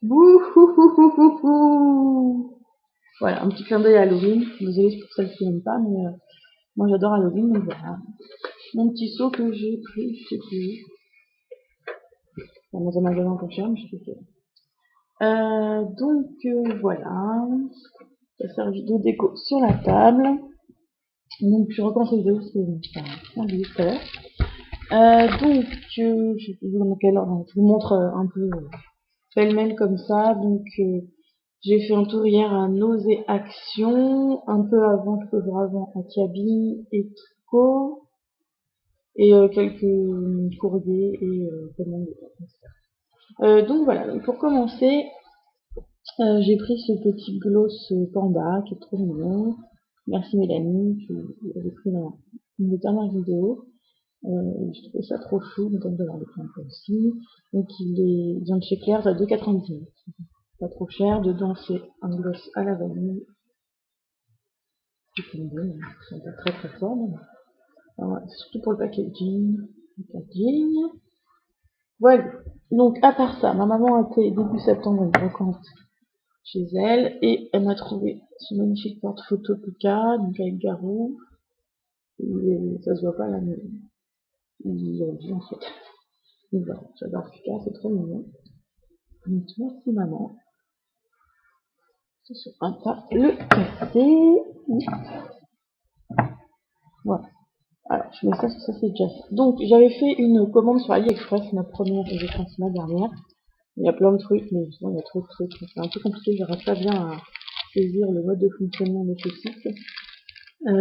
Bouhouhouhouhou. Voilà, un petit clin d'œil à Halloween. Désolée pour celles qui n'aiment pas, mais moi j'adore Halloween, donc voilà. Mon petit seau que j'ai pris, je sais plus. Dans un magasin pas cher, mais je sais plus. Voilà. Ça servi de déco sur la table. Donc je recommence la vidéo parce que j'ai oublié tout à l'heure. Je sais plus dans quel ordre, je vous montre un peu pêle-mêle comme ça. J'ai fait un tour hier à Nausée Action, un peu avant, quelques jours avant, à Kiabi et Tricot, et quelques courriers et commandes. Donc voilà, donc pour commencer, j'ai pris ce petit gloss panda qui est trop mignon. Merci Mélanie, qui avait pris dans une dernière vidéo. Je trouvais ça trop chou, donc on va avoir le prix un peu aussi. Donc il vient de chez Claire's à 2,99. Pas trop cher. Dedans c'est un gloss à la vanille. C'est bon, c'est pas très très fort. Alors, c'est surtout pour le packaging. Voilà. Donc à part ça, ma maman a fait début septembre une brocante chez elle et elle m'a trouvé ce magnifique porte-photo Puka, donc avec Garou. Et ça se voit pas là, mais ils ont dit en fait. Donc voilà, j'adore Puka, c'est trop mignon. Donc merci maman. Ce sera pas le casser. Voilà. Alors, je mets ça, c'est déjà fait. Donc, j'avais fait une commande sur AliExpress, ma première, et j'ai transmis ma dernière. Il y a plein de trucs, mais il y a trop de trucs. C'est un peu compliqué, j'arrive pas bien à saisir le mode de fonctionnement de ce site.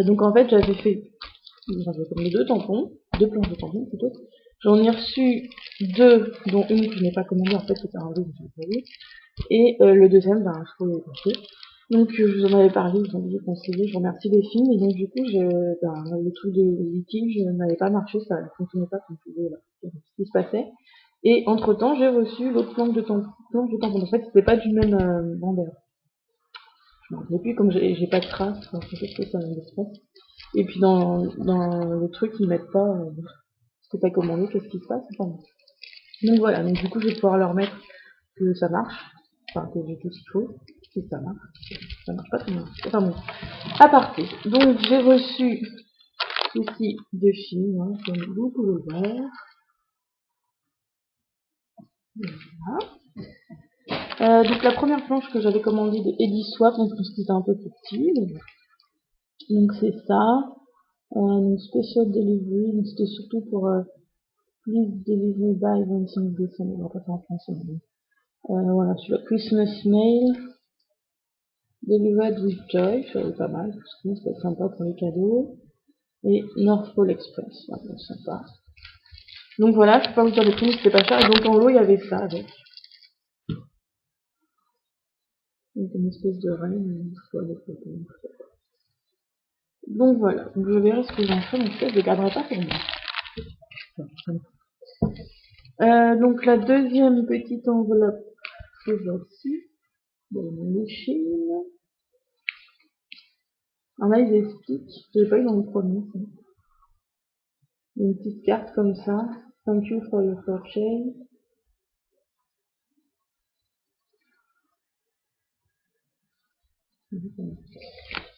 Donc, en fait, j'avais commandé deux planches de tampons plutôt. J'en ai reçu deux, dont une que je n'ai pas commandée, en fait, c'était un lot que j'ai pas vu. Et le deuxième, ben, je pouvais le passer. Donc je vous en avais parlé, je vous en avais conseillé, je remercie les filles, et donc du coup le truc de litige n'avait pas marché, ça ne fonctionnait pas comme je voulais, ce qui se passait. Et entre temps j'ai reçu l'autre planche de tampon. En fait c'était pas du même vendeur. Je me rappelais plus, comme j'ai pas de traces, enfin, je sais que c'est un espace. Et puis dans le truc ils mettent pas ce que t'as commandé, qu'est-ce qui se passe, enfin, bon. Donc voilà, donc du coup je vais pouvoir leur mettre que ça marche, enfin que j'ai tout ce qu'il faut, et ça marche pas très bien. Enfin bon. Aparté. Donc j'ai reçu ceci de Chine, hein, comme vous pouvez le voir. Voilà. Donc la première planche que j'avais commandée de Eddie Swap, donc c'était un peu plus petit. Donc c'est ça. Donc special delivery, donc c'était surtout pour please delivery by 25 décembre. On va pas faire en français. Voilà, sur le Christmas mail. Delivered with joy, c'est pas mal, parce que ça peut être sympa pour les cadeaux. Et North Pole Express, voilà, sympa. Donc voilà, je peux pas vous dire les prix, c'était pas cher. Et donc en lot, il y avait ça avec. Donc une espèce de reine, donc voilà, donc je verrai ce que j'en fais, donc ça je le garderai pas pour moi. Donc la deuxième petite enveloppe que j'ai reçue, de Chine. Un là ils expliquent, je l'ai pas eu dans le premier. Une petite carte comme ça. Thank you for your purchase.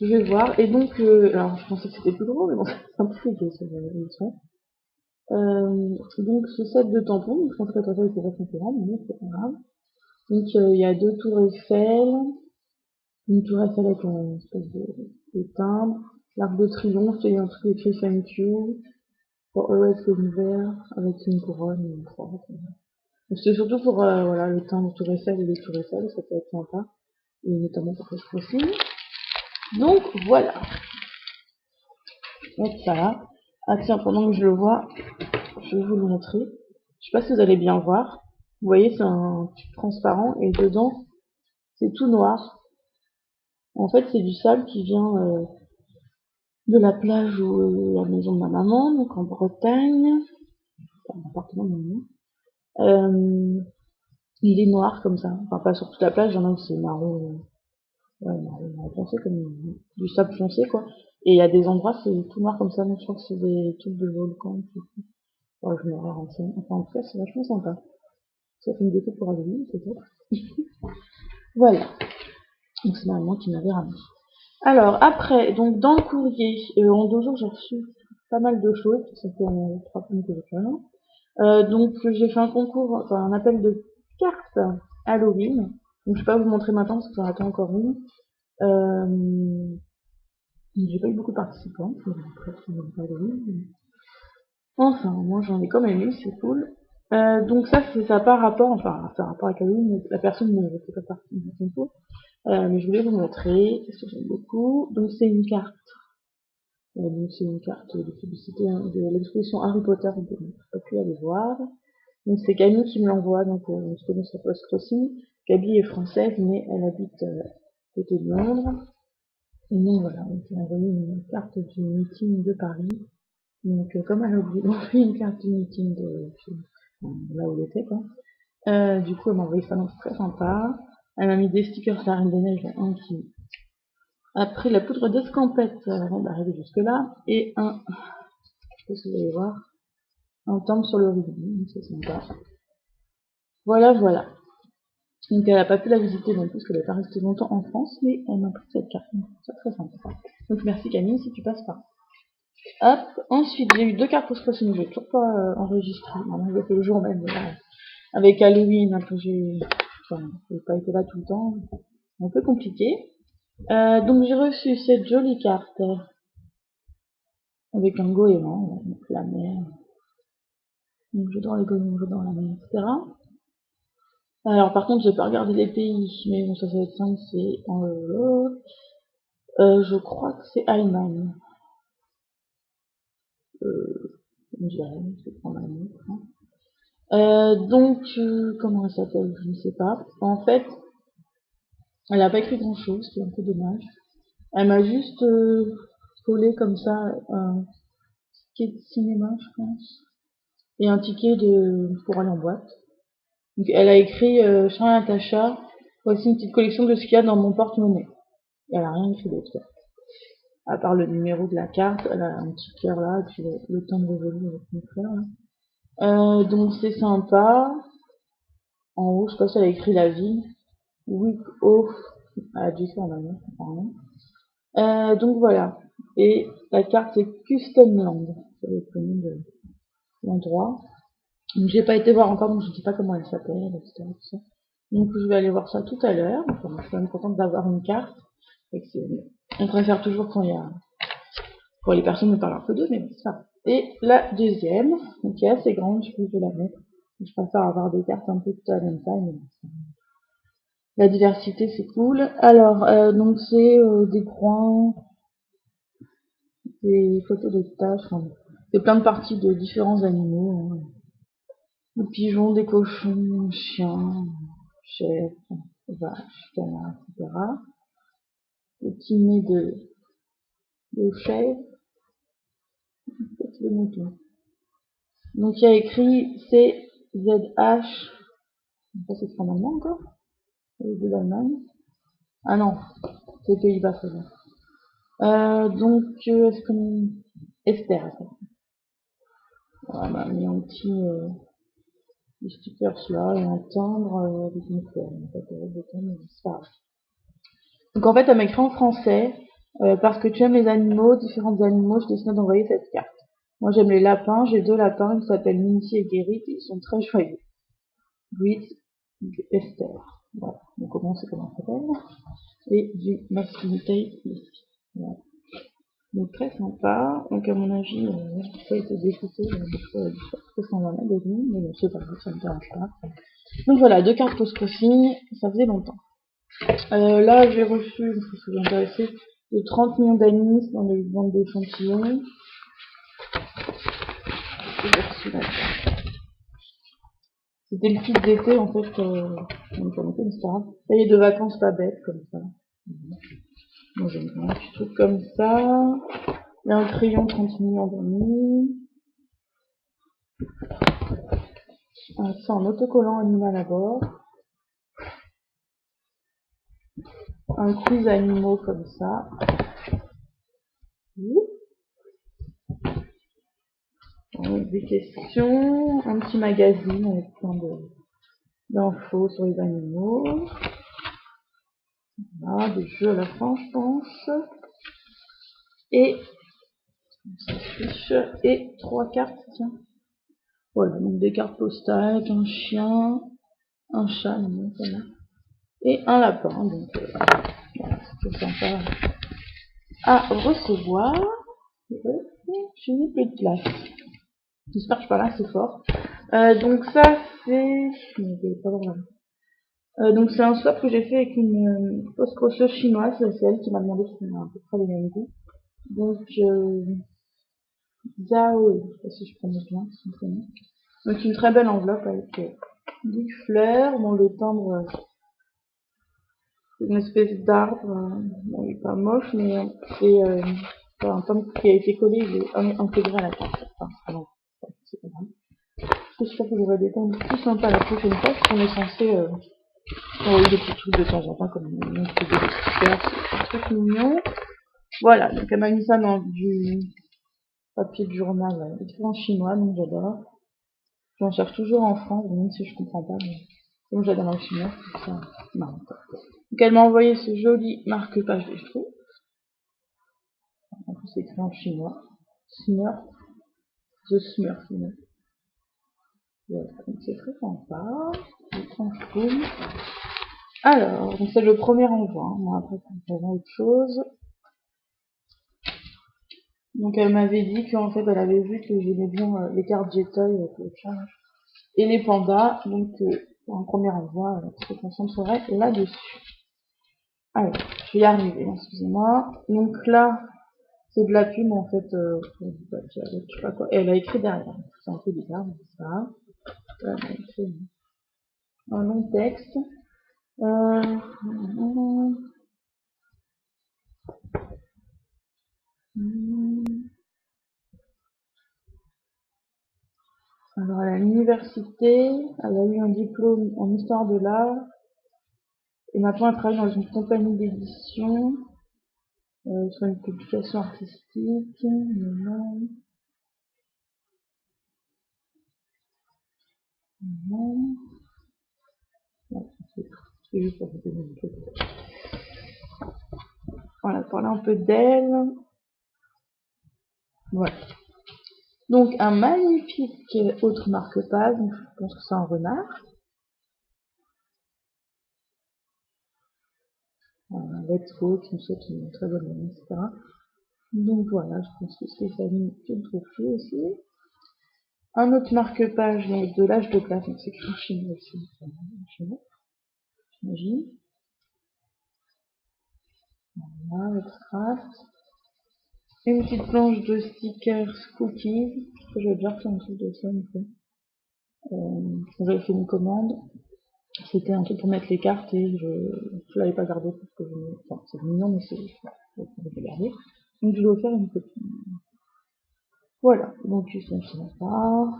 Je vais voir. Et donc, alors je pensais que c'était plus gros, mais bon, c'est un peu fouillé ce son. Donc ce set de tampons, donc je pensais que la toile était vachement plus grande, mais c'est pas grave. Donc il y a deux tours Eiffel, une tour Eiffel avec un espèce de timbre, l'arc de triomphe et un truc écrit Thank you for always being there avec une couronne et une croix. Donc c'est surtout pour voilà, le timbre tour Eiffel et les tours Eiffel, ça peut être sympa, et notamment pour que je aussi. Donc voilà. Hop, ça là. Ah tiens, pendant que je le vois, je vais vous le montrer. Je sais pas si vous allez bien voir. Vous voyez, c'est un tube transparent et dedans, c'est tout noir. En fait, c'est du sable qui vient de la plage ou la maison de ma maman, donc en Bretagne. Enfin, l'appartement de ma maman. Il est noir comme ça. Enfin, pas sur toute la plage, il y en a où c'est marron, marron foncé, comme du sable foncé, quoi. Et il y a des endroits, c'est tout noir comme ça, donc je crois que c'est des trucs de volcan. Ouais, je me renseigner. Enfin, en tout cas, c'est vachement sympa. Ça fait une déco pour Halloween, peut-être. Voilà. Donc c'est maman qui m'avait ramené. Alors après, donc dans le courrier, en 2 jours j'ai reçu pas mal de choses, ça fait 3 semaines que j'ai fait un. Donc j'ai fait un concours, enfin un appel de cartes Halloween. Donc je vais pas vous montrer maintenant parce que j'en attends encore une. J'ai pas eu beaucoup de participants, enfin moi j'en ai quand même eu, c'est cool. Donc ça c'est ça par rapport, enfin ça a rapport avec Halloween, mais la personne ne fait pas partie du concours. Mais je voulais vous montrer, parce que j'aime beaucoup. Donc c'est une carte. Donc c'est une carte de publicité de l'exposition Harry Potter, donc j'ai pas pu aller voir. Donc c'est Camille qui me l'envoie, donc on se connaît sur Post Crossing. Gabi est française, mais elle habite côté de Londres. Et donc voilà, on m'a envoyé une carte du meeting de Paris. Donc comme elle a oublié d'envoyer une carte du meeting de là où elle était quoi. Du coup elle m'a envoyé ça, donc c'est très sympa. Elle m'a mis des stickers sur la Reine des Neiges, un qui a pris la poudre d'escampette avant d'arriver jusque là, et un, je sais pas si vous allez voir, un timbre sur le rubis, c'est sympa. Voilà, voilà. Donc elle n'a pas pu la visiter non plus, parce qu'elle n'est pas restée longtemps en France, mais elle m'a pris cette carte, donc c'est très sympa. Donc merci Camille si tu passes par. Hop, ensuite j'ai eu 2 cartes pour ce crossing, j'ai toujours pas enregistré, maintenant je l'ai fait le jour même, avec Halloween, après j'ai pas été là tout le temps, un peu compliqué. Donc j'ai reçu cette jolie carte, avec un goéland, donc la mer, donc je dors les goélands, je dors la mer, etc. Alors par contre j'ai pas regardé les pays, mais bon ça va être simple, c'est je crois que c'est Allemagne. Je dirais, je vais prendre un autre. Donc, comment elle s'appelle? Je ne sais pas. En fait, elle a pas écrit grand chose, c'est un peu dommage. Elle m'a juste collé comme ça un ticket de cinéma, je pense, et un ticket pour aller en boîte. Donc, elle a écrit Cher Natacha, voici une petite collection de ce qu'il y a dans mon porte-monnaie. Elle a rien écrit d'autre. À part le numéro de la carte, elle a un petit cœur là, et puis le temps de révolu avec mon frère. Donc c'est sympa. En haut, je sais pas si elle a écrit la ville. Week off. Elle a dû faire en allemand, apparemment. Donc voilà. Et la carte c'est Customland. C'est le nom de l'endroit. Donc j'ai pas été voir encore, donc je sais pas comment elle s'appelle, etc. Tout ça. Donc je vais aller voir ça tout à l'heure. Enfin, je suis quand même contente d'avoir une carte. On préfère toujours quand il y a. Bon, les personnes me parlent un peu d'eux, mais c'est ça. Et la deuxième, donc qui est assez grande, je vais la mettre. Je préfère avoir des cartes un peu toutes à la même taille, mais la diversité c'est cool. Alors, donc c'est des coins, des photos de tâches, enfin, c'est plein de parties de différents animaux. Hein. Des pigeons, des cochons, chiens, chèvres, vaches, canards, etc. Des petits nez de chèvres, de moutons. Donc il y a écrit CZH, ça c'est en allemand encore, de l'Allemagne. Ah non, c'est Pays-Bas, c'est bon. Donc est-ce que Esther, voilà, mis un petit des stickers là et un timbre avec une fleur. Donc en fait, elle m'écrit en français parce que tu aimes les animaux, différents animaux, je décide d'envoyer cette carte. Moi j'aime les lapins, j'ai 2 lapins, ils s'appellent Minty et Guérit, ils sont très joyeux. Greet Esther. Voilà, donc comment c'est comment ça s'appelle. Et du masculinité ici. Voilà. Donc très sympa. Donc à mon avis, ça a été découpé, je pense qu'on va mettre des lignes, mais c'est pas grave, ça me dérange pas. Donc voilà, 2 cartes post-crossing, ça faisait longtemps. Là j'ai reçu, je suis intéressée, de 30 millions d'anis dans les ventes d'échantillons. C'était le kit d'été en fait, donc on a fait une histoire. Cahier de vacances pas bête comme ça. Moi j'aime bien un petit truc comme ça. Il y a un crayon 30 millions d'amis. Ça en autocollant animal à bord. Un quiz animaux comme ça. Des questions, un petit magazine avec plein d'infos sur les animaux. Voilà, des jeux à la fin, je pense. Et, et 3 cartes, tiens. Voilà, donc des cartes postales avec un chien, un chat, voilà. Et un lapin, donc voilà, c'est sympa à recevoir. J'ai mis plus de place. J'espère que je parle assez fort. Donc ça c'est... donc c'est un swap que j'ai fait avec une post crosseuse chinoise, c'est elle qui m'a demandé si on a à peu près les mêmes goûts. Donc Zhao, je sais pas si je prononce bien son prénom. Donc une très belle enveloppe avec des fleurs, bon le timbre c'est une espèce d'arbre, bon il est pas moche mais c'est un timbre qui a été collé, il est intégré à la carte. Enfin, non, c'est pas grave. J'espère que j'aurai des timbres plus sympas la prochaine fois, parce qu'on est censé envoyer des petits trucs de temps en temps comme des stickers, c'est un truc mignon. Voilà, donc elle m'a mis ça dans du papier de journal écrit en chinois, donc j'adore. J'en cherche toujours en France, même si je comprends pas, mais comme j'adore en chinois, c'est ça marrant. Donc elle m'a envoyé ce joli marque-page de Schtroumpf. En plus c'est écrit en chinois. Smurf, The Smurf, voilà, donc c'est très sympa. Je transforme. Alors, donc c'est le premier envoi, hein. Moi après ça me autre chose. Donc elle m'avait dit qu'en fait elle avait vu que j'aimais bien les cartes Jetoy avec le chat et les pandas, donc pour un premier envoi, elle se concentrerait là-dessus. Alors, je vais y arriver, excusez-moi. Donc là, c'est de la pub en fait, je sais pas quoi. Et elle a écrit derrière. C'est un peu bizarre, mais c'est ça. Elle a écrit un long texte. Euh... Alors, à l'université, elle a eu un diplôme en histoire de l'art. Et maintenant, elle travaille dans une compagnie d'édition, sur une publication artistique. Non, non. C'est juste pour vous donner une photo. Voilà, parler un peu d'elle. Voilà. Donc, un magnifique autre marque-page. Je pense que c'est un renard. Un let's go qui me souhaite une très bonne année, etc. Donc voilà, je pense que c'est Stéphanie qui me trouve plus aussi. Un autre marque-page de l'âge de classe, donc c'est écrit en chinois aussi. J'imagine. Voilà, extract. Une petite planche de stickers cookies. J'avais déjà fait un truc de ça une fois. Quand j'avais fait une commande, c'était un truc pour mettre les cartes et je l'avais pas gardé parce que enfin, c'est mignon mais je l'avais pas gardé. Donc je vais offrir une copine. Voilà, donc ils sont sympas.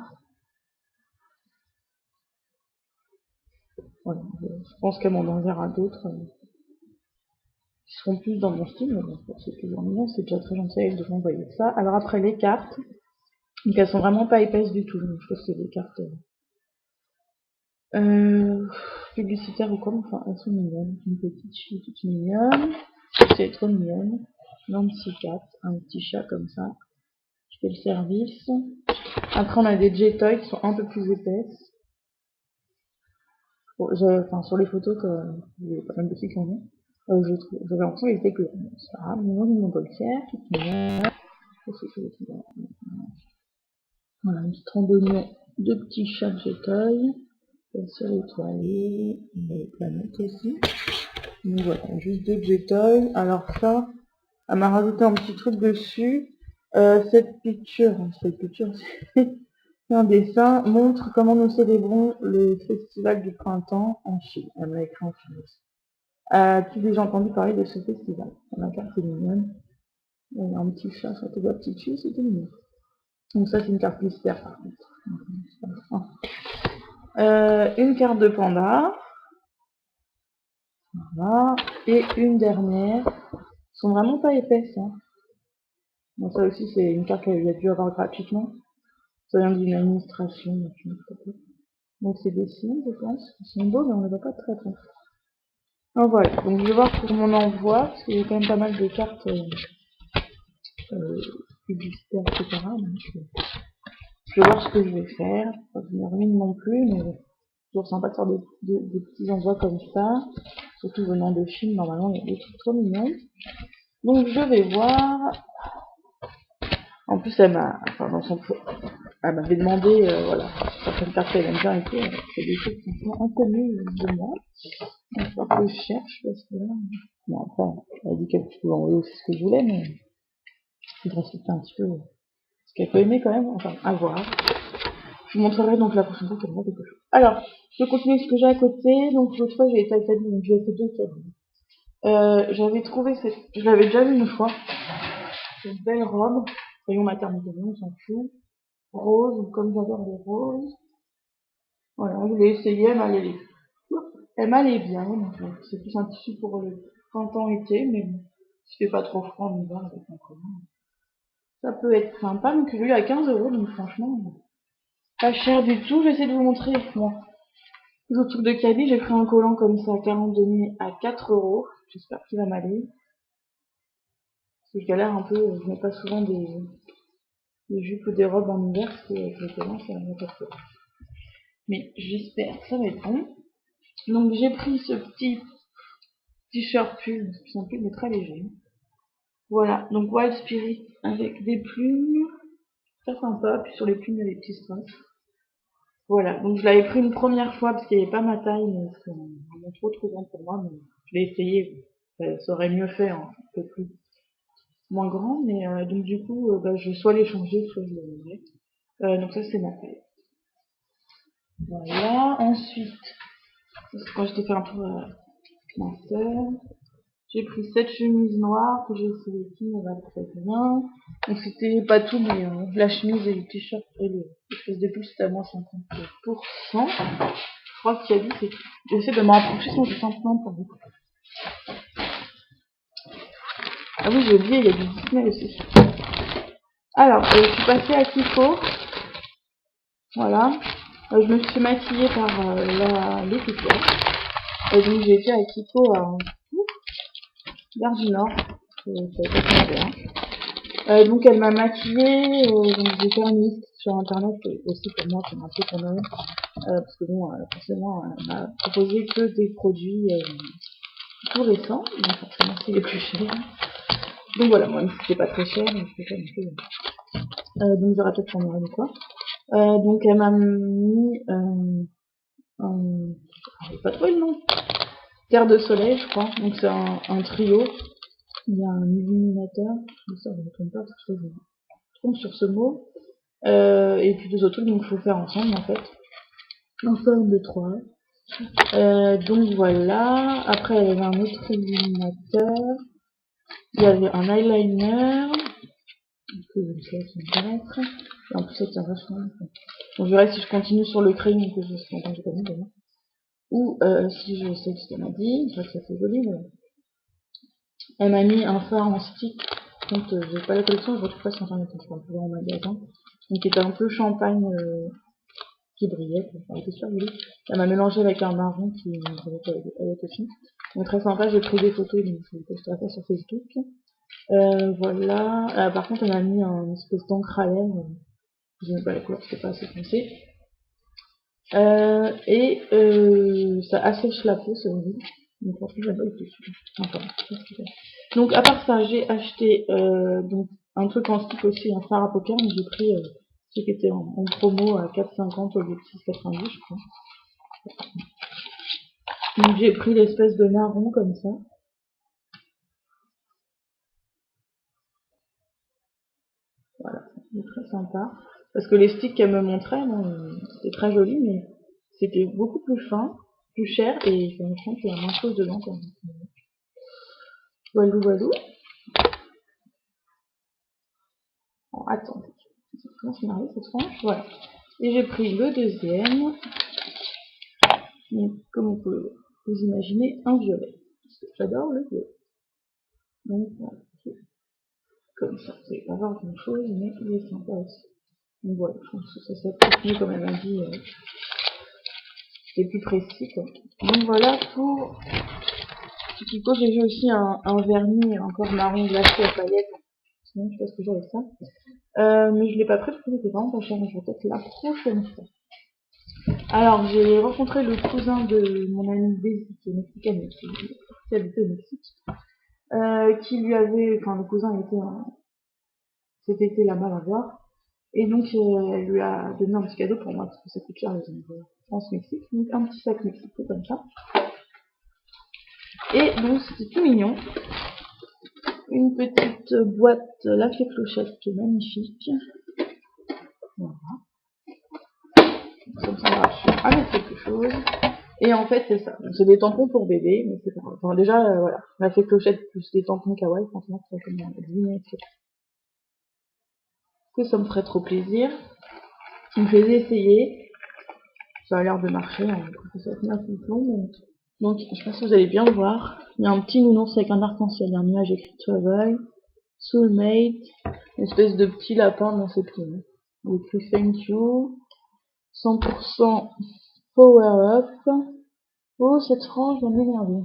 Voilà, je pense qu'elle m'en enverra d'autres qui seront plus dans mon style, mais bon, c'est toujours mignon, c'est déjà très gentil de m'envoyer ça. Alors après les cartes, donc elles sont vraiment pas épaisses du tout, donc je pense que c'est des cartes publicitaires ou quoi, enfin elles sont mignonnes. Une petite fille toute mignonne, c'est trop mignonne. Un petit cat, un petit chat comme ça. Je fais le service. Après on a des Jetoy qui sont un peu plus épaisses. Bon, enfin sur les photos que il y a pas mal de filles qui en ont. J'avais l'impression qu'elle était que c'est pas grave, mais moi je m'en peux le faire. Voilà, un petit randonnion de petits chats de Jetoy. Sur étoilé, les planètes aussi. Donc voilà, juste deux Jetoy. Alors ça, elle m'a rajouté un petit truc dessus. Cette picture, c'est un dessin, montre comment nous célébrons le festival du printemps en Chine. Elle m'a écrit en chinois. As-tu déjà entendu parler de ce festival? La carte est mignonne. Il y a un petit chat sur la petite fille, c'était mignon. Donc ça c'est une carte mystère par contre. Une carte de panda. Voilà. Et une dernière. Elles sont vraiment pas épaisses. Hein. Bon, ça aussi c'est une carte qu'elle a dû avoir gratuitement. Ça vient d'une administration. Donc c'est des signes, je pense. Ils sont beaux, mais on ne les voit pas très très. Alors voilà, donc je vais voir pour mon envoi, parce qu'il y a quand même pas mal de cartes publicitaires, etc. Donc, je vais voir ce que je vais faire. Pas devenir ruine non plus, mais c'est toujours sympa de faire des petits envois comme ça. Surtout venant de Chine, normalement il y a des trucs trop mignons. Donc je vais voir. En plus elle m'a, enfin dans son, elle m'avait demandé, voilà, certaines cartes qu'elle aime bien et tout. C'est des trucs qui sont inconnus de moi. Donc il faut que je cherche parce que là. Bon après, elle a dit qu'elle pouvait envoyer aussi ce que je voulais, mais je voudrais respecter un petit peu ce qu'elle peut aimer quand même. Enfin, à voir. Je vous montrerai donc la prochaine fois qu'elle voit quelque chose. Alors, je continue ce que j'ai à côté. Donc l'autre fois j'ai été à Italie, donc j'ai fait 2 cabines. J'avais trouvé cette, je l'avais déjà vu une fois, cette belle robe, rayon maternité, on s'en fout, rose, comme j'adore les roses. Voilà, je l'ai essayé, elle m'allait bien, donc c'est plus un tissu pour le printemps-été, mais bon, il fait pas trop froid en hiver avec un collant. Ça peut être sympa, donc je l'ai eu à 15 €, donc franchement, pas cher du tout. J'essaie de vous montrer, bon, les autres trucs de caddie, j'ai pris un collant comme ça, 42 à 4 €. J'espère qu'il va m'aller. Parce que je galère un peu, je mets pas souvent des jupes ou des robes en hiver, parce que avec le collant, ça va pas trop. Mais j'espère que ça va être bon. Donc j'ai pris ce petit t-shirt pull, c'est un pull mais très léger. Voilà, donc Wild Spirit avec des plumes, très sympa, puis sur les plumes il y a des petits strass. Voilà, donc je l'avais pris une première fois parce qu'il n'y avait pas ma taille, mais c'est vraiment trop grand pour moi, mais je l'ai essayé, ça aurait mieux fait, hein, un peu plus moins grand, mais donc du coup, je vais soit l'échanger, soit je le mets. Donc ça c'est ma taille. Voilà, ensuite, quand j'étais fait un tour avec ma soeur, j'ai pris cette chemise noire que j'ai essayé qui me va très bien. Donc c'était pas tout, mais la chemise et le t-shirt et l'espèce de pull c'était à moins 50%. Je crois qu'il y a dit, c'est. J'essaie de me rapprocher sinon je simplement pas beaucoup. Ah oui, j'ai oublié, il y a du Disney aussi. Alors, je suis passée à Kiko. Voilà. Je me suis maquillée par l'équipière. Donc j'ai été à Kiko à Gare du Nord. Ça a été bien. Donc elle m'a maquillée, donc j'ai fait une liste sur internet et aussi pour moi c'est un peu connerie, parce que bon, forcément elle m'a proposé que des produits tout récents, donc forcément c'est les plus chers. Donc voilà, moi même si c'était pas très cher, je fais pas non plus. Donc j'aurais peut-être en ou quoi. Donc elle m'a mis j'ai pas trouvé le nom. Terre de soleil je crois, donc c'est un trio. Il y a un illuminateur, je ne me trompe pas parce que je trompe sur ce mot. Et puis 2 autres trucs, donc il faut faire ensemble en fait. En forme de 3. Donc voilà. Après, il y avait un autre illuminateur. Il y avait un eyeliner. Que je sais pas paraître. Et en plus, ça tient vachement. Donc je verrai si je continue sur le crayon que je suis en train de connaître d'ailleurs. Ou si je sais ce qu'elle m'a dit. Je crois que ça fait joli. Mais... Elle m'a mis un fard en stick. Donc j'ai pas la collection, je retrouve pas sur internet, je crois, en magasin. Donc qui était un peu champagne. Qui brillait, enfin, était super joli. Elle m'a mélangé avec un marron qui brillait avec aussi. Donc très sympa, j'ai pris des photos, donc je vais poster ça sur Facebook. Voilà. Par contre, elle m'a mis un espèce d'encre à lèvres. J'aime pas la couleur, c'était pas assez foncé. Ça assèche la peau, c'est horrible. Donc en fait, j'aime pas du tout. Enfin, donc à part ça, j'ai acheté donc un truc en stick aussi, un fard à poker, mais j'ai pris ce qui était en promo à 4,50 au lieu de 6,90 je crois. Donc j'ai pris l'espèce de marron comme ça. Voilà, c'est très sympa. Parce que les sticks qu'elle me montrait, c'était très joli, mais c'était beaucoup plus fin, plus cher, et franchement, il y a moins de choses dedans. Walou walou. Bon, attends, comment c'est marré cette tranche. Voilà. Et j'ai pris le deuxième. Donc, comme vous pouvez vous imaginer, un violet. Parce que j'adore le violet. Donc voilà, comme ça. Vous n'allez pas voir grand chose, mais il est sympa aussi. Donc voilà, je pense que ça s'applique comme elle m'a dit. C'est plus précis quoi. Donc voilà pour Kiko, j'ai vu aussi un vernis encore marron glacé à paillettes. Sinon, je sais pas ce que j'ai avec ça. Mais je l'ai pas pris parce que c'était vraiment pas cher. Je vais peut-être la prochaine fois. Alors, j'ai rencontré le cousin de mon ami Daisy, qui est mexicaine, qui habitait au Mexique. Qui lui avait, enfin, le cousin était cet été là-bas à voir. Et donc, elle lui a donné un petit cadeau pour moi, parce que ça coûte cher les envois France-Mexique. Donc, un petit sac mexicain comme ça. Et donc, c'était tout mignon. Une petite boîte La Fée Clochette qui est magnifique. Voilà. Comme ça, on va avec quelque chose. Et en fait, c'est ça. C'est des tampons pour bébé, mais c'est pas grave. Enfin, déjà, voilà. La Fée Clochette plus des tampons kawaii, franchement, c'est comme deviner que ça me ferait trop plaisir. Qui me faisait essayer. Ça a l'air de marcher, hein. Ça va tenir tout le long. Donc, je sais pas si vous allez bien le voir. Il y a un petit nounours avec un arc-en-ciel. Il y a un nuage écrit Travel, Soulmate, une espèce de petit lapin dans ses pieds. Il y a écrit Thank you, 100% Power Up. Oh, cette frange va m'énerver.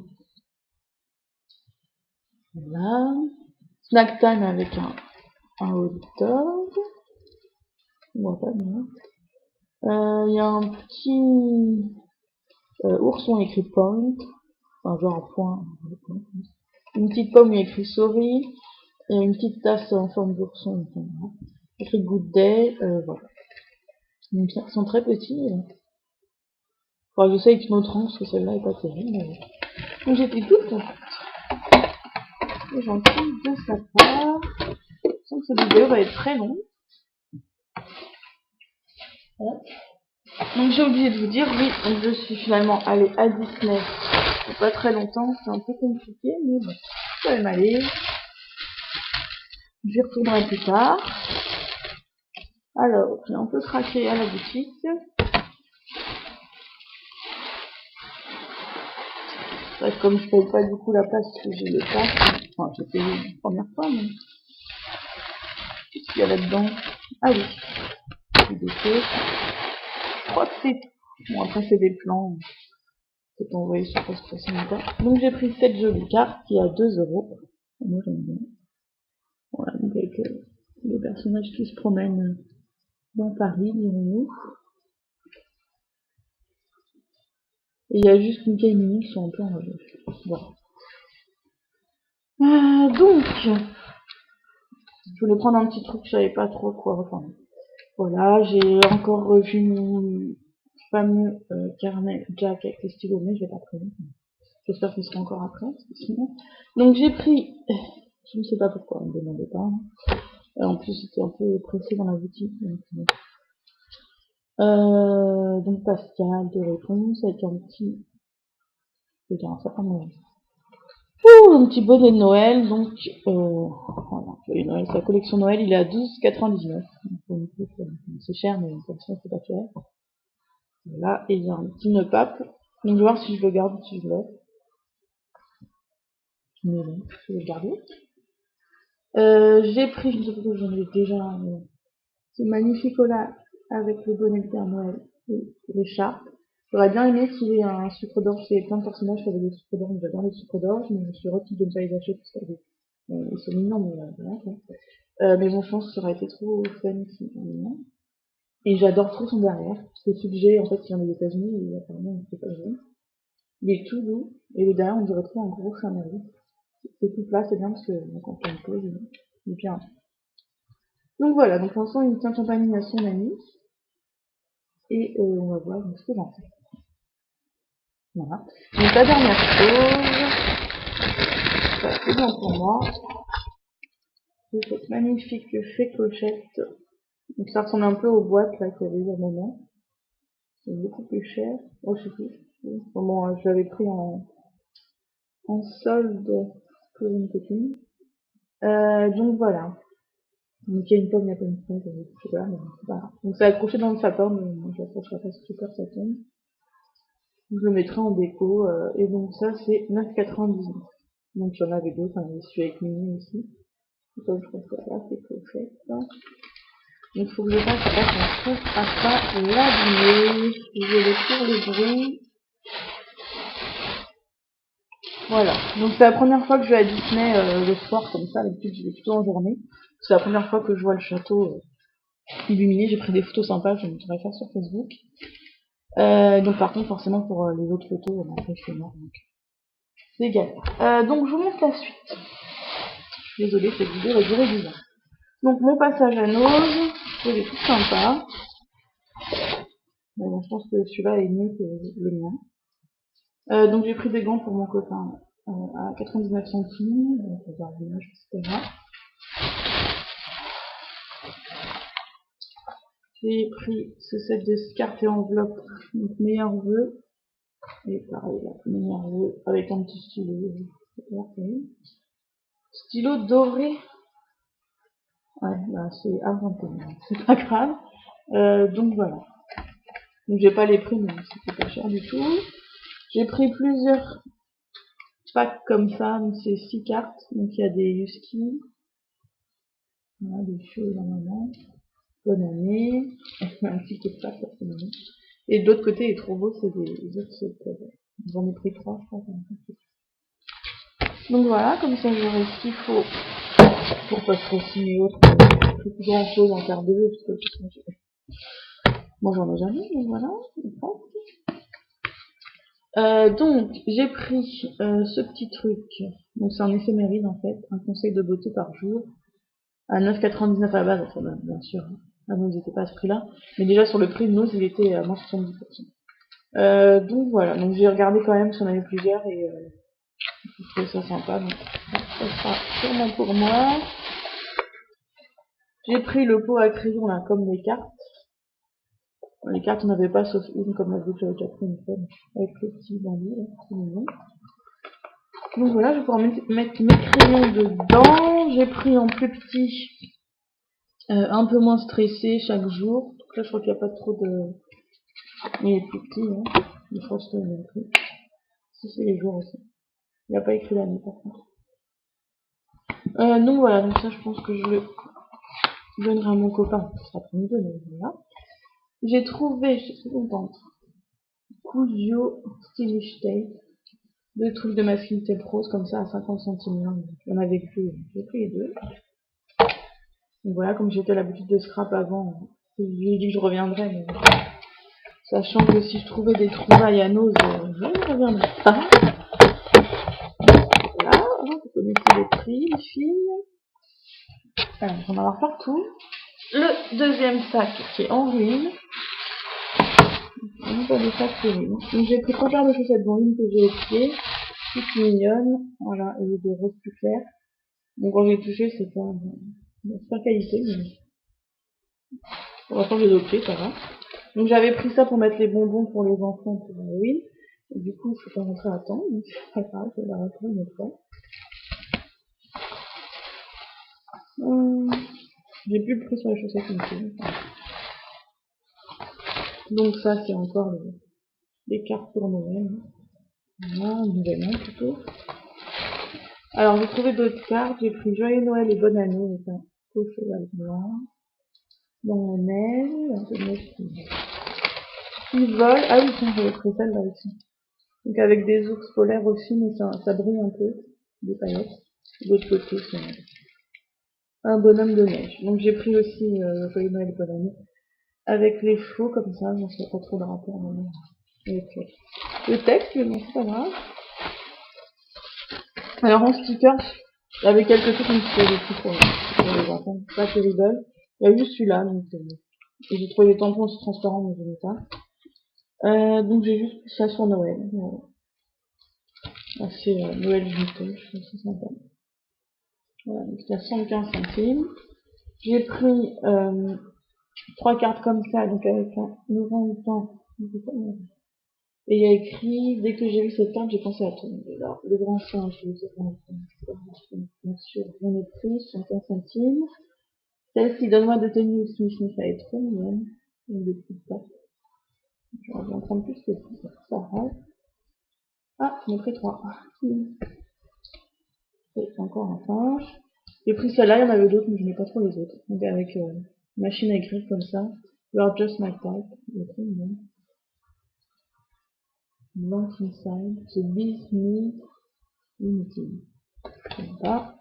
Voilà. Snack time avec un hot dog. On voit pas bien. Il y a un petit ourson écrit point. Enfin, genre un point. Une petite pomme écrit sorry. Et une petite tasse en forme d'ourson. Voilà. Écrit good day. Voilà. Donc, ils sont très petits. Enfin, j'essaye avec une autre range parce que celle-là est pas terrible. Mais... Donc j'étais toute contente. Et j'en prie de sa part. Je sens que cette vidéo va être très longue. Voilà. Donc j'ai oublié de vous dire, oui, donc je suis finalement allée à Disney. C'est pas très longtemps, c'est un peu compliqué, mais bon, ça va m'aller. J'y retournerai plus tard. Alors, j'ai un peu craqué à la boutique. Parce que comme je paye pas du coup la place que j'ai le pass, enfin j'ai payé une première fois, mais qu'est-ce qu'il y a là-dedans? Ah oui, c'est des choses. Je crois que c'est... Bon après c'est des plans, c'est envoyé sur poste facilitaire. Donc j'ai pris cette jolie carte qui est à 2 €. Moi j'aime bien. Voilà, donc avec les personnages qui se promènent dans Paris, dirons-nous. Et il y a juste Mickey et Minnie qui sont un peu en revue. Voilà. Donc, je voulais prendre un petit truc, je savais pas trop quoi. Enfin, voilà, j'ai encore revu mon fameux carnet Jack avec le stylo, mais je l'ai pas pris. J'espère que ce sera encore après, sinon. Donc j'ai pris, je ne sais pas pourquoi, ne me demandez pas. En plus, c'était un peu pressé dans la boutique. Donc Pascal de réponse avec un petit, je vais dire un certain Noël. Un petit bonnet de Noël, donc voilà, joyeux Noël, sa collection Noël, il est à 12,99. C'est cher, mais comme ça c'est pas cher. Voilà, et il y a un petit nœud pape. Donc je vais voir si je le garde ou si je le laisse. Mais bon, je vais le garder. J'ai pris, je ne sais pas si j'en ai déjà, ce magnifique cola avec le bonnet de Père Noël et l'écharpe. J'aurais bien aimé qu'il ait un sucre d'orge, il y a plein de personnages qui avaient des sucres d'orge, j'adore les sucres d'orge, mais je me suis retenue de ne pas les acheter parce qu'ils sont mignons, mais voilà quoi. Mais bon, je pense que ça aurait été trop fun si mignon. Et j'adore trop son derrière, c'est celui que j'ai en fait qui vient des États-Unis et apparemment il fait pas jaune. Il est tout doux, et le derrière on dirait trop un gros chamallow. C'est tout plat, c'est bien parce que quand on le pose, il est bien. Donc voilà, donc pour l'instant il tient compagnie à son ami. Et on va voir ce que j'en fais. Voilà. Donc la dernière chose, ça c'est bien pour moi, c'est cette magnifique fée clochette. Donc ça ressemble un peu aux boîtes là qu'il y avait eu à un moment. C'est beaucoup plus cher. Oh je sais plus. Bon, je l'avais pris en solde pour une copine. Donc voilà. Donc il y a une pomme, il n'y a pas une fraise, je sais pas, mais c'est pas grave. Donc c'est accroché dans le sapin, mais moi je l'accrocherai pas, c'est super ça tombe. Je le mettrai en déco, et donc ça c'est 9,99. Donc il y en avait d'autres, hein, je suis avec Mini aussi. Donc je pense que là c'est clochette. Donc il faut que je pense pas qu'on trouve à pas l'abîmer. Je vais le bruit. Voilà, donc c'est la première fois que je vais à Disney le soir comme ça, d'habitude je vais plutôt en journée. C'est la première fois que je vois le château illuminé, j'ai pris des photos sympas, je vais me faire sur Facebook. Donc par contre forcément pour les autres photos, on a fait chez moi, donc c'est galère. Donc je vous montre la suite. Je suis désolée, cette vidéo va durer 10 ans. Donc mon passage à Nose, je trouve tout sympa. Mais bon, je pense que celui-là est mieux que le mien. Donc j'ai pris des gants pour mon copain à 99 centimes, jardinage, etc. J'ai pris ce set de cartes et enveloppes, donc meilleurs vœux. Et pareil, là, meilleurs vœux avec un petit stylo. Stylo doré. Ouais, bah c'est inventé, c'est pas grave. Donc voilà. Donc j'ai pas les prix, mais c'était pas cher du tout. J'ai pris plusieurs packs comme ça, donc c'est 6 cartes. Donc il y a des Husky, voilà, des cheveux normalement. Bonne année. Un petit peu de pack, là, c'est mignon. Et de l'autre côté, il est trop beau, c'est des autres. J'en ai pris 3, je crois. Donc voilà, comme ça j'aurai ce qu'il faut pour pas stresser mes autres. Plus grand chose en termes de jeu, parce que moi j'en ai jamais, donc voilà. Donc j'ai pris ce petit truc. Donc c'est un éphéméride en fait, un conseil de beauté par jour. À 9,99 à la base, enfin, bien sûr. Ah non, ils n'étaient pas à ce prix-là. Mais déjà sur le prix de Nose, il était à moins 70%. Donc voilà, donc j'ai regardé quand même si on avait plusieurs et je trouvais ça sympa. Donc ça sera sûrement pour moi. J'ai pris le pot à crayon là, comme les cartes. Les cartes, on n'avait pas sauf une, comme la vue que j'avais déjà pris une fois, avec le petit bandit là, c'est mignon. Donc voilà, je vais pouvoir mettre mes crayons dedans. J'ai pris en plus petit, un peu moins stressé chaque jour. Donc là, je crois qu'il n'y a pas trop de... Mais il est plus petit, hein. Je crois que c'était le même prix. Si c'est les jours aussi. Il n'y a pas écrit l'année par contre. Donc voilà, donc ça je pense que je le donnerai à mon copain. Ce sera pour nous deux, mais voilà. J'ai trouvé, je suis contente, Cousio Stylish Tape. Deux trucs de masculinité rose comme ça à 50 centimes. Il y en avait plus, j'ai pris les deux. Donc voilà, comme j'étais à l'habitude de scrap avant, j'ai dit que je reviendrais, mais sachant que si je trouvais des trouvailles à Nose, je ne reviendrais pas. Voilà, vous connaissez les prix, les filles. Alors, j'en ai avoir partout. Le deuxième sac qui est en ruine. On voit des sacs en ruine. Donc j'ai pris 3 paires de chaussettes, dont une que j'ai essayée, toute mignonne. Voilà, et des roses plus clairs. Donc quand j'ai touché, c'est pas super qualité, mais pour l'instant j'ai adopté, ça va. Donc j'avais pris ça pour mettre les bonbons pour les enfants pour Halloween. Et du coup, je peux pas rentrer à temps, donc c'est pas grave, je vais la rentrer une autre fois. J'ai plus le prix sur les chaussettes non plus. Donc ça, c'est encore les cartes pour Noël. Voilà, Nouvel An plutôt. Alors j'ai trouvé d'autres cartes, j'ai pris Joyeux Noël et Bonne Année avec un faux cheval noir. Dans la neige, un peu de neige qui vole. Ah oui, tiens, j'avais pris celle-là aussi. Donc avec des ours polaires aussi, mais ça brille un peu, des paillettes. De l'autre côté, c'est un bonhomme de neige. Donc j'ai pris aussi Joyeux Noël et Bonne Année. Avec les chevaux comme ça, je ne sais pas trop le rapport avec le texte, mais bon, c'est pas grave. Alors en sticker, il y avait quelques trucs qui faisaient des trucs pour les enfants, pas terrible. Il y a juste celui-là, donc et j'ai trouvé les tampons aussi transparents, mais je n'ai pas. Donc j'ai juste pris ça sur Noël. Voilà. Ah, c'est Noël vintage, je trouve ça sympa. Voilà, donc c'est à 115 centimes. J'ai pris 3 cartes comme ça, donc avec un novembre. Et il y a écrit, dès que j'ai vu cette carte, j'ai pensé à toi. Alors, le grand singe, je vais dire, bien sûr, rien n'est pris, 115 centimes. Celle-ci, donne-moi de tenue, Smith, elle est trop mignonne. Une des petites pattes. J'aurais dû en prendre plus que ça. Ça va. Ah, j'en ai pris 3. C'est encore un singe. J'ai pris celle-là, il y en avait d'autres, mais je n'ai pas trop les autres. Donc avec machine à écrire comme ça. You're just my type. Il est trop mignon. Blank inside. The beast me. inutile. Comme ça.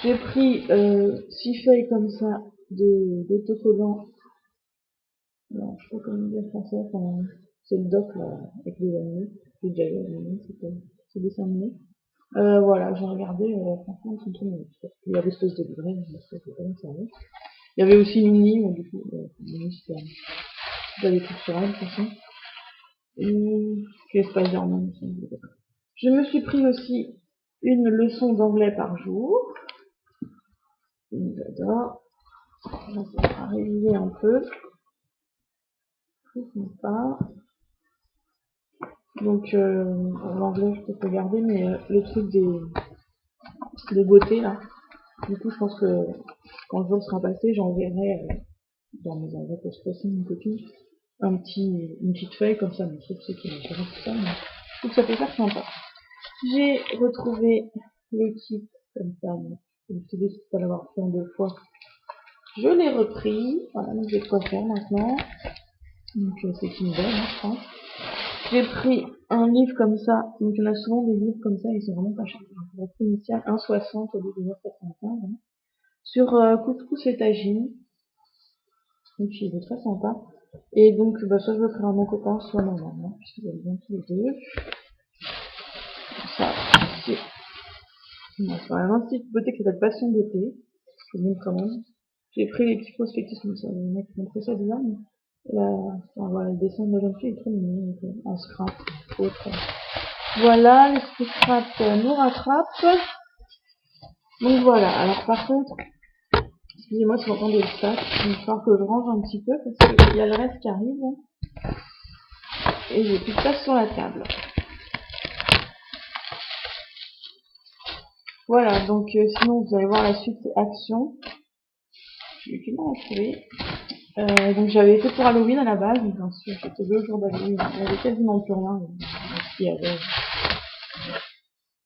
J'ai pris 6 feuilles comme ça d'autocollants. Alors, je sais pas comment dire en français, enfin, c'est le doc là, avec les animés. J'ai déjà eu animé, c'est dessin animé. Voilà, j'ai regardé, franchement, ils sont trop mignons. Il y a l'espèce de livret, mais je sais pas comment ça va. Il y avait aussi Mini, mais du coup, Mini, c'était des trucs sur elle, de toute façon. Et puis Spider-Man aussi. Je me suis pris aussi une leçon d'anglais par jour. J'adore. Là, ça va réviser un peu. C'est sympa. Donc, l'anglais, je peux regarder, mais le truc des beautés, là. Du coup, je pense que quand le jour sera passé, j'enverrai dans mes enveloppes post une copine une petite feuille comme ça. Mais sauf ceux qui m'intéressent tout ça, mais je trouve que ça peut faire sympa. J'ai retrouvé le kit comme ça. Je me suis dit de pas l'avoir fait en 2 fois. Je l'ai repris. Voilà, donc j'ai de quoi faire maintenant. Donc c'est une bonne, hein, je pense. J'ai pris un livre comme ça. Donc il y en a souvent des livres comme ça, ils sont vraiment pas chers. J'ai pris initial 1,60 au lieu de 9,95. Hein. Sur couscous et tagine. Donc il est très sympa. Et donc bah, ça je le ferai à mon copain, soit à ma maman, puisqu'ils aiment bien tous les deux. Ça, c'est vraiment un site beauté qui s'appelle Passion Beauté. Je vous montre quand même. J'ai pris les petits prospectus comme ça. Le mec m'a montré ça bizarre, mais enfin, voilà, le dessin de la jeune fille est très mignon. Donc, en scrap, autre. Voilà, les scrap nous rattrapent. Donc voilà, alors par contre, excusez-moi si vous entendez le sac, il va falloir que je range un petit peu parce qu'il y a le reste qui arrive. Et j'ai plus de place sur la table. Voilà, donc sinon vous allez voir la suite action. J'ai du mal à trouver. Donc j'avais fait pour Halloween à la base, donc bien sûr j'étais 2 jours d'Halloween, il n'y avait quasiment plus rien.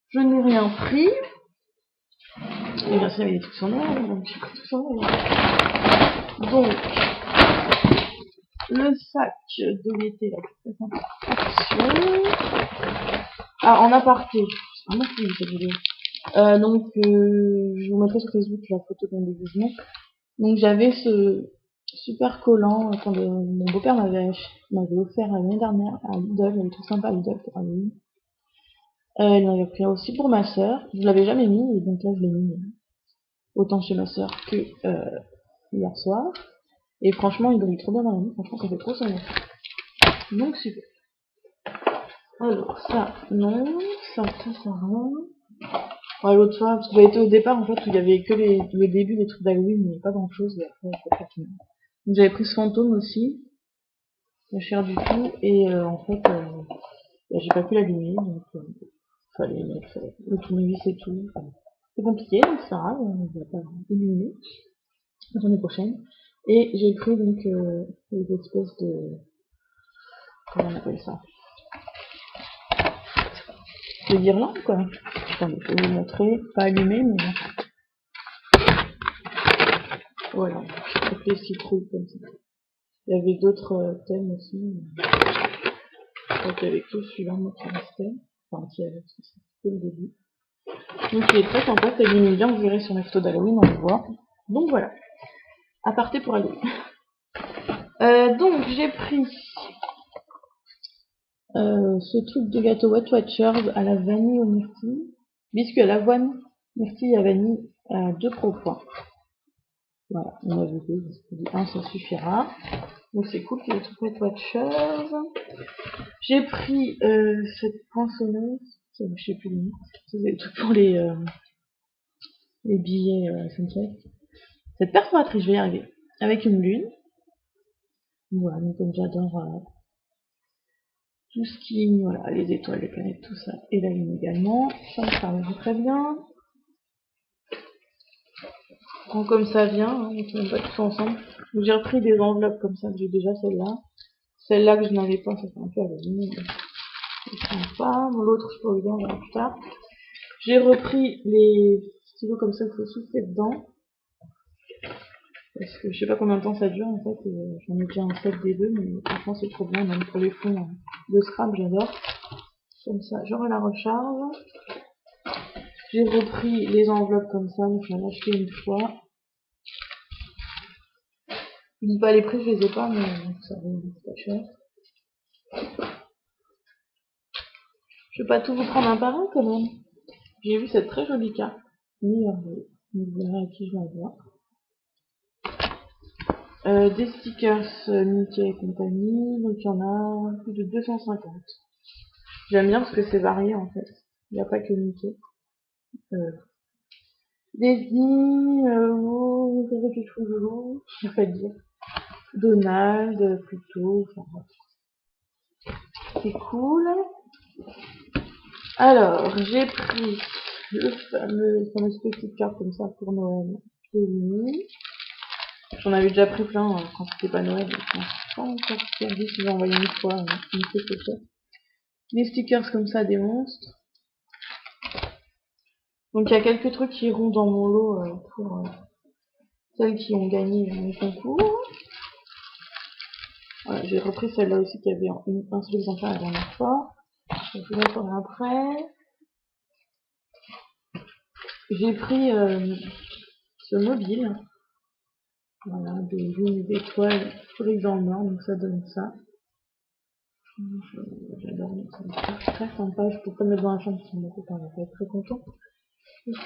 Je n'ai rien pris. Et bien sûr il y avait des trucs sur Noël, donc j'ai pris tout sur Noël. Donc le sac de l'été, là, c'est très sympa. Attention. Ah, en aparté, c'est vraiment cool cette vidéo. Donc je vous mettrai sur Facebook la photo d'un déguisement. Donc j'avais ce super collant quand mon beau-père m'avait offert l'année dernière à Lidl, il y avait tout sympa à Lidl pour Halloween. Il m'avait pris aussi pour ma sœur, je l'avais jamais mis, et donc là je l'ai mis autant chez ma sœur que hier soir. Et franchement il brille trop bien dans la nuit, franchement ça fait trop sonner. Donc super. Alors ça, non, ça rien. Ouais, l'autre fois, parce que j'avais été au départ en fait où il y avait que le début des trucs d'Halloween, mais pas grand chose, et après c'est pas fini. Donc j'avais pris ce fantôme aussi, pas cher du tout, et en fait j'ai pas pu l'allumer, donc fallait le tournevis et tout. C'est compliqué, donc c'est pas grave, on va pas l'allumer la journée prochaine. Et j'ai pris donc les espèces de, comment on appelle ça, de guirlandes quoi. Attendez, je vais vous montrer, pas allumé, mais voilà, avec les citrouilles comme ça. Il y avait d'autres thèmes aussi. Je crois qu'il y avait que celui-là, moi, qui restait. Enfin, qui avait, c'était le début. Donc, il est très sympa, ça illumine bien, vous verrez sur mes photos d'Halloween, on le voit. Donc, voilà. Aparté pour Halloween. Donc, j'ai pris ce truc de gâteau Wet Watchers à la vanille au myrtille. Biscuit à l'avoine, myrtille à vanille à 2 pour point. Voilà, on a vu 2, un ça suffira. Donc c'est cool qu'il y ait des trucs Wet Watchers. J'ai pris cette poinçonneuse, je sais plus le nom, c'est des trucs pour les billets SNCF. Cette perforatrice, je vais y arriver, avec une lune. Voilà, donc comme j'adore tout ce qui, voilà, les étoiles, les planètes, tout ça, et la lune également, ça me parlerait très bien. Je prends comme ça vient, hein, on fait même pas tout ensemble. Donc j'ai repris des enveloppes comme ça, que j'ai déjà celle-là. Celle-là que je n'avais pas, ça fait un peu à la lune. Je prends pas, l'autre je peux regarder, on verra plus tard. J'ai repris les stylos comme ça qu'il faut souffler dedans. Parce que je sais pas combien de temps ça dure en fait, et j'en ai déjà un set des deux, mais franchement c'est trop bien, même pour les fonds de scrap, j'adore. Comme ça, j'aurai la recharge. J'ai repris les enveloppes comme ça, donc j'en ai acheté une fois. Je dis pas les prix, je les ai pas, mais ça vaut pas cher. Je vais pas tout vous prendre un par un quand même. J'ai vu cette très jolie carte. Meilleur vœu. Vous verrez à qui je l'envoie. Des stickers Mickey et compagnie. Donc il y en a plus de 250. J'aime bien parce que c'est varié en fait. Il n'y a pas que Mickey. Disney, vous avez quelque chose de long, je vais pas dire. Donald, plutôt, enfin c'est cool. Alors, j'ai pris le fameuse petite carte comme ça pour Noël. J'en avais déjà pris plein quand c'était pas Noël. Je pense pas encore servi si j'ai envoyé une fois. Des stickers comme ça, des monstres. Donc il y a quelques trucs qui iront dans mon lot pour celles qui ont gagné mon concours. Voilà, j'ai repris celle-là aussi qui avait un seul exemplaire la dernière fois. Je vais la faire après. J'ai pris ce mobile. Voilà, des lunes d'étoiles collées dans le nord, donc ça donne ça. J'adore, c'est très sympa. Je peux pas le mettre dans la chambre sinon mon copain va pas être très content.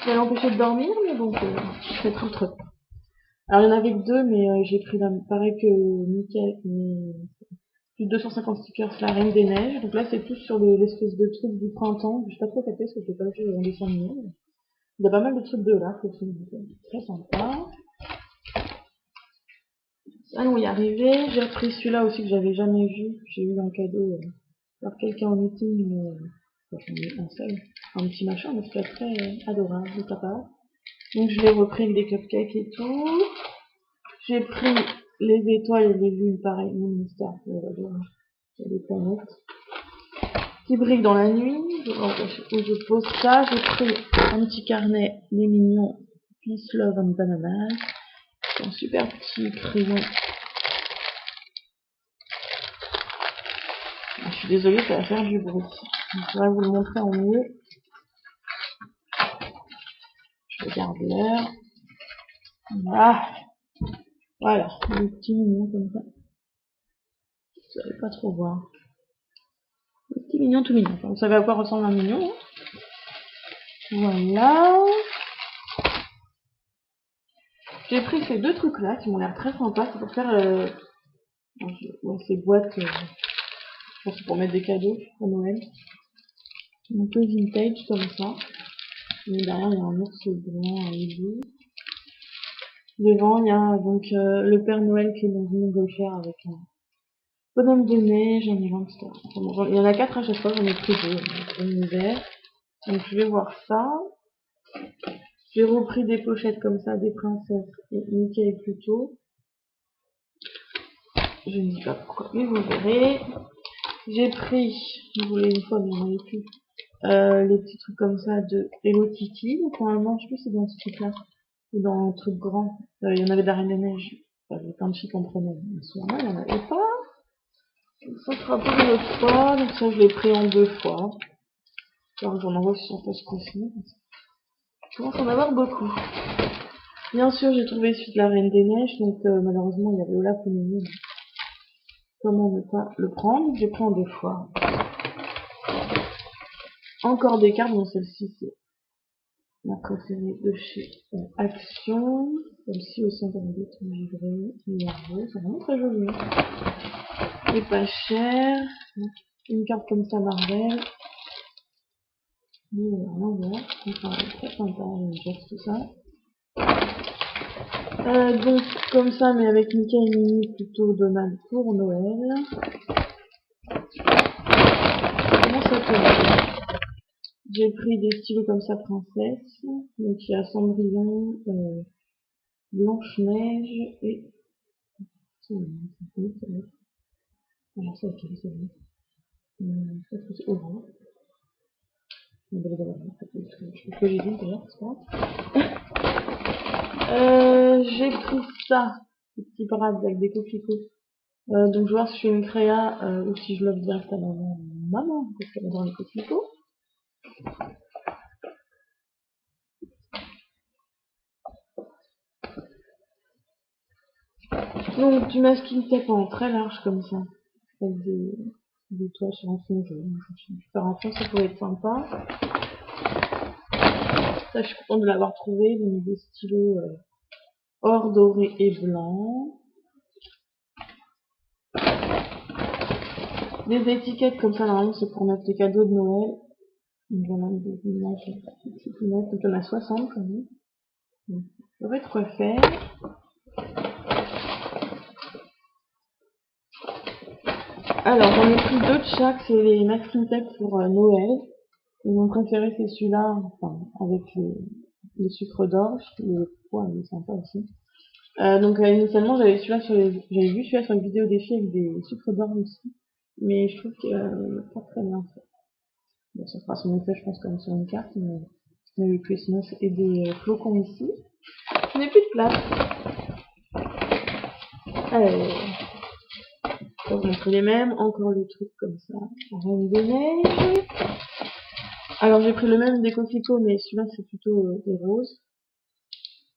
Ça va l'empêcher de dormir, mais donc je fais trop le truc. Alors il y en avait que deux, mais j'ai pris pareil que Mickey, mais plus de 250 stickers, la Reine des Neiges. Donc là c'est plus sur l'espèce de truc du printemps. Je sais pas trop capté parce que je l'ai pas vu en dessin animé. Il y a pas mal de trucs de là, c'est très sympa. Allons y arriver. J'ai repris celui-là aussi que j'avais jamais vu. J'ai eu en cadeau par quelqu'un en meeting, mais j'en ai un seul. Un petit machin, mais c'était très adorable de ta part. Donc je l'ai repris avec des cupcakes et tout. J'ai pris les étoiles et les lunes, pareil, mon mystère, il y a des planètes qui brillent dans la nuit. Où je pose ça. J'ai pris un petit carnet, les mignons, Peace, Love and Bananas. Un super petit crayon. Je suis désolée, ça va faire du bruit. Je vais vous le montrer en mieux. Je regarde l'heure. Voilà, des petits mignons comme ça. Vous savez pas trop voir. Des petits mignons tout mignons. Enfin, vous savez à quoi ressemble un mignon. Hein. Voilà. J'ai pris ces deux trucs là qui m'ont l'air très sympas. C'est pour faire ces boîtes. Je pense que c'est pour mettre des cadeaux pour Noël. Un peu vintage comme ça. Et derrière il y a un ours blanc à hibou. Devant il y a donc le Père Noël qui est dans une montgolfière avec un bonhomme de neige, un gangster. Enfin, bon, il y en a 4 à chaque fois, j'en ai pris 2. C'est une misère. Donc je vais voir ça. J'ai repris des pochettes comme ça, des princesses et Mickey plutôt. Je ne dis pas pourquoi, mais vous verrez. J'ai pris, je voulais une fois, mais j'en ai plus, les petits trucs comme ça de Hello Kitty. Donc normalement, je sais plus si c'est dans ce truc-là ou dans un truc grand. Il y en avait de la Reine des Neiges. Enfin, plein de filles qui en prenaient. Mais souvent, il n'y en avait pas. Ça sera pour une autre fois. Donc ça, je l'ai pris en 2 fois. Alors j'en envoie sur ce coup-ci. Je commence à en avoir beaucoup. Bien sûr, j'ai trouvé celui de la Reine des Neiges. Donc malheureusement, il y avait Olaf au milieu. Comment ne pas le prendre? J'ai pris en 2 fois. Encore des cartes, bon celle-ci c'est ma préférée de chez Action. Celle-ci aussi encore une autre livrée, nerveux, c'est vraiment très joli. Et pas cher. Une carte comme ça Marvel. Voilà, enfin, très sympa, j'aime tout ça. Donc comme ça, mais avec Mickey et Minnie plutôt Donald pour Noël. Comment ça fait? J'ai pris des stylos comme ça princesse. Donc il y a Cendrillon, Blanche-Neige et... Alors ça, ok, c'est bon. Je pense que c'est orange. Je sais que j'ai dit d'ailleurs, c'est pas. J'ai pris ça, des petits bras avec des coquelicots. Donc je vais voir si je fais une créa ou si je l'offre direct à maman, parce qu'elle adore les coquelicots. Donc du masking tape en très large comme ça, avec des toits sur un fond jaune. Je vais faire un fond, ça pourrait être sympa. Ça, je suis contente de l'avoir trouvé. Donc des stylos or, doré et blanc. Des étiquettes comme ça, normalement c'est pour mettre les cadeaux de Noël. Donc voilà, des images, des petites images, donc il y en a 60 quand même. Donc, ça devrait être refait. Alors j'en ai pris deux de chaque, c'est les masking tape pour Noël. Et mon préféré c'est celui-là, enfin avec les sucres d'orge, le poids il est sympa aussi. Donc initialement j'avais vu celui-là sur une vidéo des filles avec des sucres d'orge aussi, mais je trouve que pas très bien fait. Bon, ça fera son effet je pense comme sur une carte, mais le Christmas et des flocons ici. Je n'ai plus de place. Alors, je vais vous montrer les mêmes, encore les trucs comme ça. Reine des neiges. Alors j'ai pris le même des coquelicots, mais celui-là c'est plutôt des roses.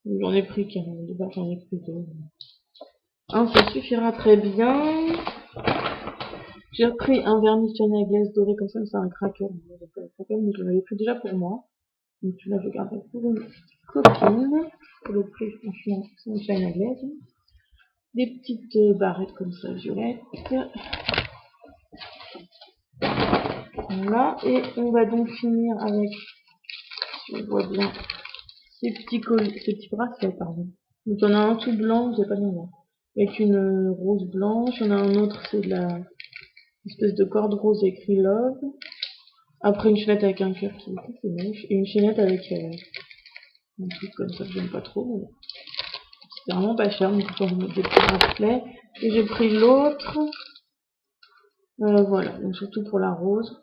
J'en ai pris carrément, j'en ai pris deux. Un, ça suffira très bien. J'ai repris un vernis China Glace doré comme ça, mais c'est un cracker. Mais je l'avais pris déjà pour moi. Donc celui-là, je garderai pour une copine. Pour le prix, franchement, c'est un China Glace. Des petites barrettes comme ça, violettes. Voilà. Et on va donc finir avec, si on voit bien, ces petits bracelets, pardon. Donc il y en a un tout blanc, vous n'avez pas bien voir. Avec une rose blanche. Il y en a un autre, c'est de la espèce de corde rose écrit Love. Après une chaînette avec un cœur qui est moche. Et une chaînette avec un truc comme ça que j'aime pas trop. C'est vraiment pas cher, donc je vais mettre des petits bracelets. Et j'ai pris l'autre. Voilà, donc surtout pour la rose.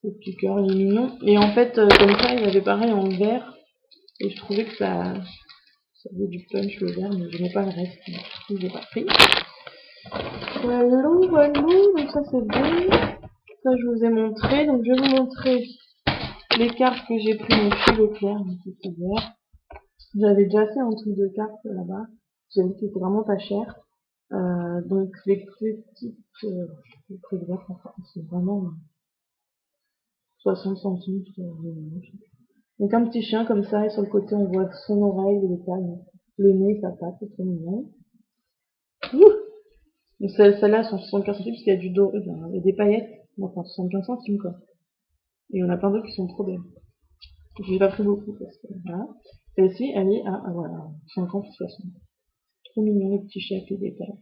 Le petit cœur, il est mignon. Et en fait, comme ça, il y avait pareil en vert. Et je trouvais que ça faisait du punch le vert, mais je n'ai pas le reste. Donc, du coup, j'ai pas pris. Voilà, donc ça c'est bon. Ça je vous ai montré. Donc je vais vous montrer les cartes que j'ai pris au fil Leclerc, donc c'est vert. J'avais déjà fait un truc de cartes là-bas. J'ai vu que c'était vraiment pas cher. Donc les petites les prix de vert, c'est vraiment 60 centimes. Donc un petit chien comme ça, et sur le côté on voit son oreille, le canne, le nez, sa patte, c'est trop mignon. Ouh, donc celle-là sont 75 centimes parce qu'il y a du doré, il y a des paillettes, enfin 75 centimes quoi. Et on a plein d'autres qui sont trop belles. Je n'ai pas pris beaucoup parce que voilà. Celle-ci, elle est à voilà, 50 ou 60. Trop mignon les petits chats et des paillettes.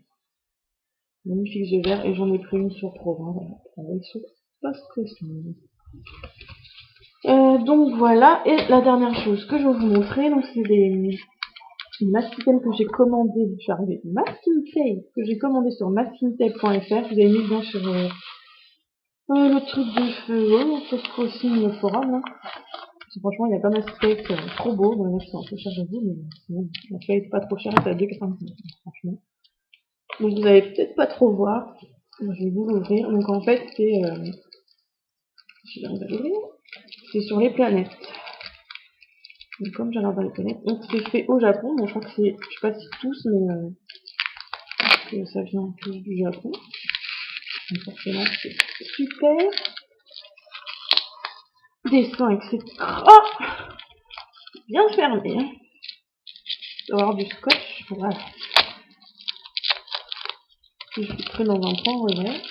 Magnifique jeu vert, et j'en ai pris une sur Provence, voilà, avec ce post-Christmas. Donc voilà, et la dernière chose que je vais vous montrer, donc c'est des masking tape que j'ai commandé, je suis arrivée, masking tape que j'ai commandé sur maskingtape.fr, vous avez mis bien sur le truc de feu, peut-être aussi le forum, là. Franchement, il y a pas mal de steaks trop beau, bon, c'est un peu cher j'avoue, mais sinon, la feuille est pas trop chère, c'est à 2,95, franchement. Donc vous allez peut-être pas trop voir, je vais vous l'ouvrir, donc en fait c'est, si j'arrive à l'ouvrir, c'est sur les planètes. Donc comme j'adore les planètes, donc c'est fait au Japon, donc je crois que c'est, je sais pas si tous, mais que ça vient tous du Japon. Donc forcément c'est super. Dessin, etc. Oh, bien fermé. Hein. Il doit y avoir du scotch, voilà. Je suis prêt dans un point revers.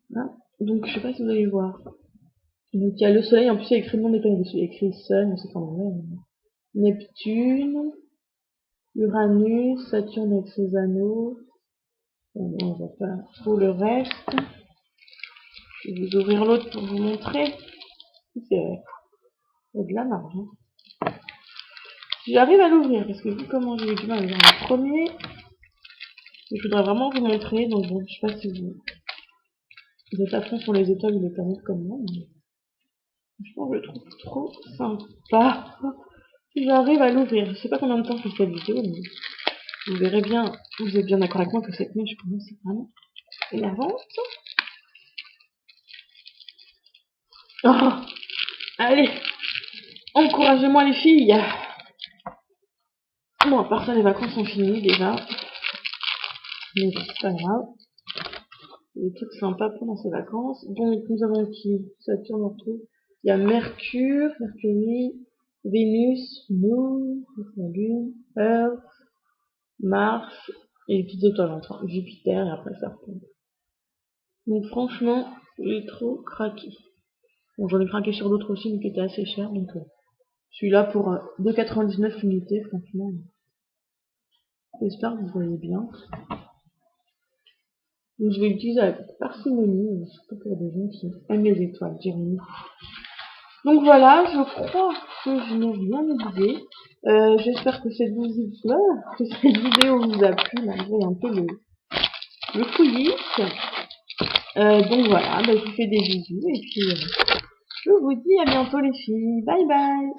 Voilà. Donc je sais pas si vous allez voir. Donc il y a le soleil, en plus il y a écrit le nom des planètes dessus, il y a écrit Sun, c'est quand même Neptune, Uranus, Saturne avec ses anneaux. On voit pas trop le reste. Je vais vous ouvrir l'autre pour vous montrer. Il y a de la marge. Hein. Si j'arrive à l'ouvrir, parce que vu comment j'ai eu du mal à ouvrir le premier, je voudrais vraiment vous montrer. Donc bon, je sais pas si vous êtes à fond sur les étoiles ou les planètes comme moi, mais franchement je le trouve trop sympa. Si j'arrive à l'ouvrir, je sais pas combien de temps je fais cette vidéo, mais vous verrez bien, vous êtes bien d'accord avec moi que cette neige pour moi c'est vraiment énervante. Oh, allez, encouragez-moi les filles. Bon, à part ça, les vacances sont finies déjà. Mais c'est pas grave. Des trucs sympas pendant ces vacances. Donc, nous avons qui? Saturne en tout. Il y a Mercure, Mercury, Vénus, Moon, la Lune, Earth, Mars, et les petites étoiles enfin, Jupiter et après Saturne. Donc franchement, j'ai trop craqué. Bon, j'en ai craqué sur d'autres aussi, mais qui étaient assez chers, donc celui-là pour 2,99 unités, franchement. J'espère que vous voyez bien. Donc je vais l'utiliser avec parcimonie, surtout pour des gens qui aiment les étoiles, Jérémy. Donc voilà, je crois que je n'ai rien oublié. J'espère que cette vidéo vous a plu, malgré un peu le fouillis. Donc voilà, je vous fais des bisous et puis je vous dis à bientôt les filles. Bye bye.